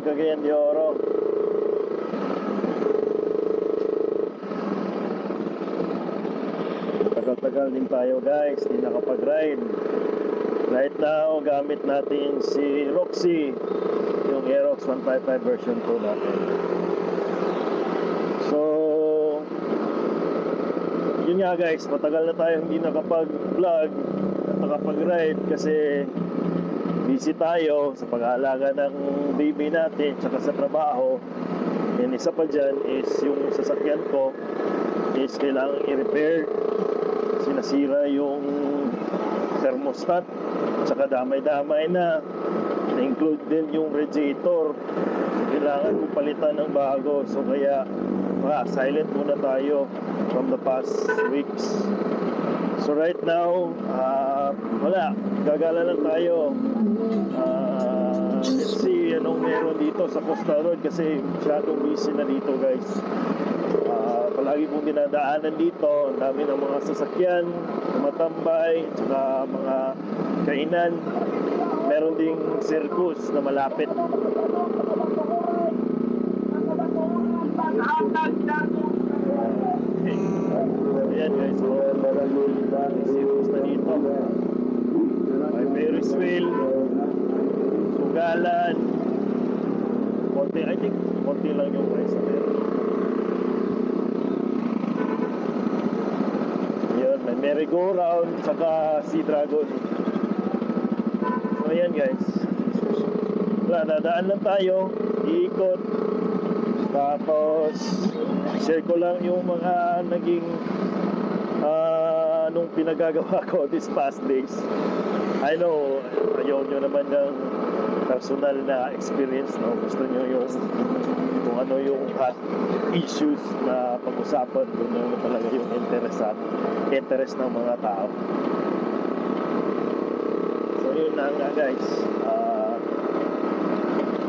Cagayan de Oro. Tagal-tagal din tayo guys, di nakapag-ride. Right now, gamit natin si Roxy, yung Aerox 155 version 2 natin. So, yun nga guys, matagal na tayong hindi nakapag-vlog at nakapag-ride kasi busy tayo sa pag-aalaga ng baby natin tsaka sa trabaho. And isa pa dyan is yung sasakyan ko is kailangang i-repair. Sinasira yung thermostat tsaka damay-damay na include din yung radiator. Kailangan ko palitan ng bago. So kaya silent muna tayo from the past weeks. So right now, wala, gagala lang tayo. Let's see anong meron dito sa Costa Road kasi masyadong busy na dito guys. Palagi kong dinadaanan dito, ang dami ng mga sasakyan, tumatambay, tsaka mga kainan. Meron ding circus na malapit. Ayan guys, so circus na dito. May Ferris wheel, sugalan, konti, I think konti lang yung guys na meron. Yun, may merry-go-round saka Sea Dragon. So ayan guys, wala, dadaan lang tayo, iikot. Tapos share ko lang yung mga naging nung pinagagawa ko this past days. I know, ayaw nyo naman ng personal na experience, no? Gusto nyo yung kung ano yung hot issues na pag-usapan, kung ano talaga yung interest ng mga tao. So yun na nga guys,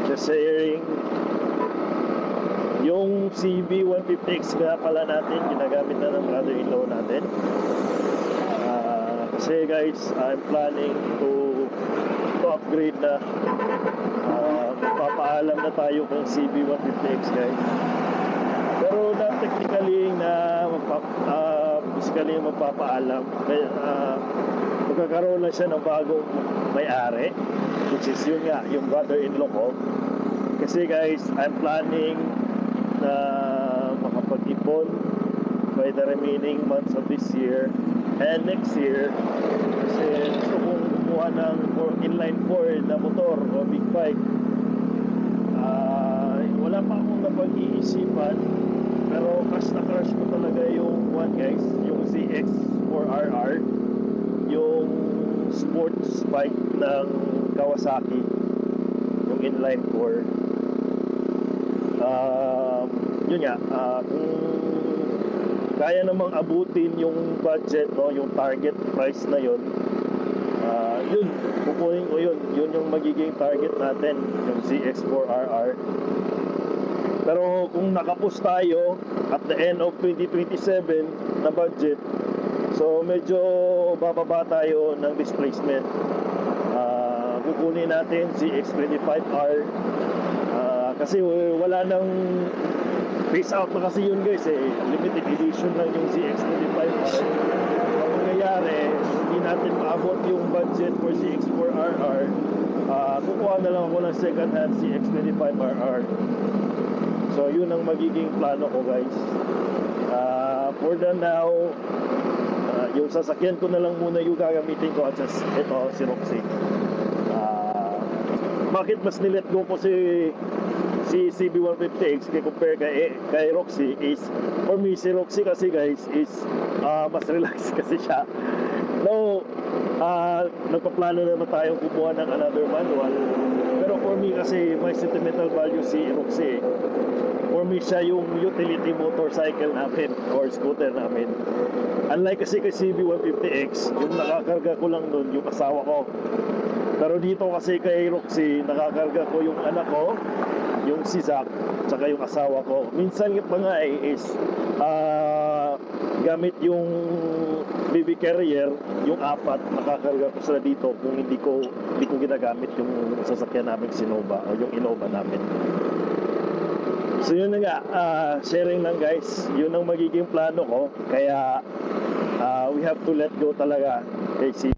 just sharing yung CB150X nga pala natin, ginagamit na ng brother-in-law natin. Kasi guys, I'm planning to upgrade na. Magpapaalam na tayo kung CB150X guys. Pero not technically na physically magpapaalam. Magkakaroon lang siya ng bagong may-ari, which is yun nga, yung brother-in-law ko. Kasi guys, I'm planning na makapag-ipon by the remaining months of this year and next year. Kasi gusto kong kumuha ng inline 4 na motor o big bike. Wala pa akong napag-iisipan, pero crush na crush ko talaga yung one guys, yung ZX4RR, yung sports bike ng Kawasaki, yung inline 4. Yun nga, kung kaya namang abutin yung budget, no, yung target price na yun, yun, kukunin ko yun. Yun yung magiging target natin, yung ZX4RR. Pero kung nakapos tayo at the end of 2027 na budget, so medyo bababa tayo ng displacement. Kukunin natin ZX25R. Kasi wala nang phase out na kasi yun guys eh. Limited edition lang yung ZX25R. Ang mangyayari, hindi natin maabot yung budget for ZX4RR. Kukuha na lang ako ng second hand ZX25RR. So yun ang magiging plano ko guys. For the now, yung sasakyan ko na lang muna yung gagamitin ko at ito si Roxy. Bakit mas nilet go ko si CB150X compare kay Roxy is, for me si Roxy kasi guys is mas relax kasi siya. No, nagpaplano naman tayong kumuha ng another manual, pero for me kasi may sentimental value si Roxy. For me siya yung utility motorcycle namin or scooter namin. Unlike kasi kay CB150X, yung nakakarga ko lang nun yung asawa ko. Pero dito kasi kay Roxy, nakakarga ko yung anak ko, yung si Zach, tsaka yung asawa ko. Minsan pa nga is gamit yung baby carrier, yung apat, nakakarga ko sila dito kung hindi ko ginagamit yung sasakyan namin Sinova o yung Innova namin. So yun na nga, sharing lang guys, yun ang magiging plano ko, kaya we have to let go talaga kay si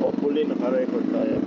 hopefully naka-record tayo.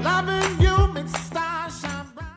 Loving you makes the stars shine bright.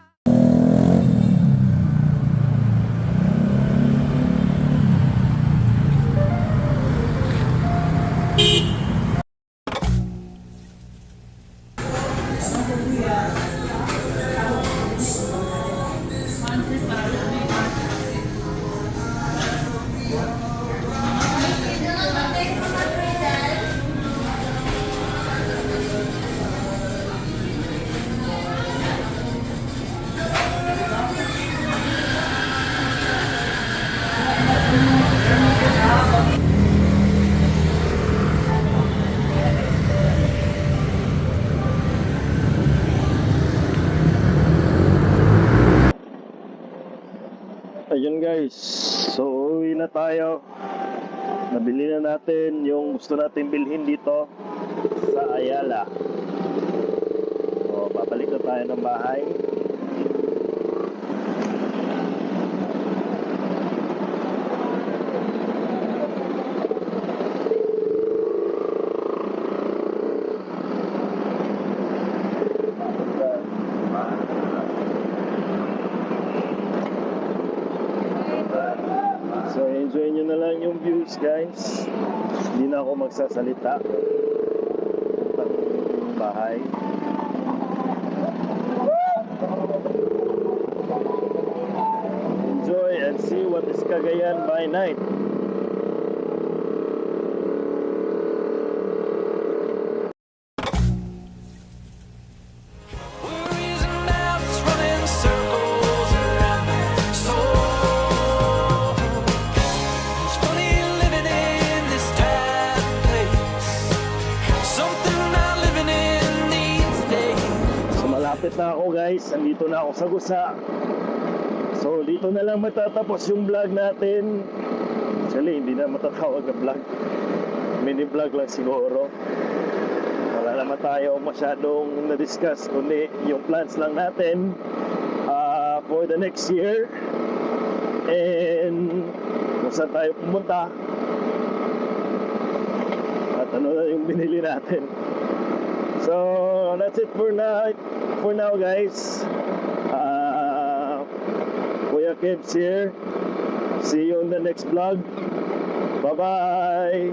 Ayun guys, so uwi na tayo. Nabili na natin yung gusto natin bilhin dito sa Ayala. So babalik na tayo ng bahay. So enjoy nyo na lang yung views guys. Hindi na ako magsasalita. Pag bahay. Enjoy and see what is Cagayan by night. Worries and doubts running circles around. malapit na ako guys. Nandito na ako sa Gusa. So dito na lang matatapos yung vlog natin. Actually hindi na matatawag na vlog. Mini vlog lang siguro. Wala naman tayo masyadong na-discuss, kundi yung plans lang natin for the next year. And kung saan tayo pumunta. At ano na yung binili natin. So that's it for now guys. Kuya Kebs here. See you on the next vlog. Bye bye.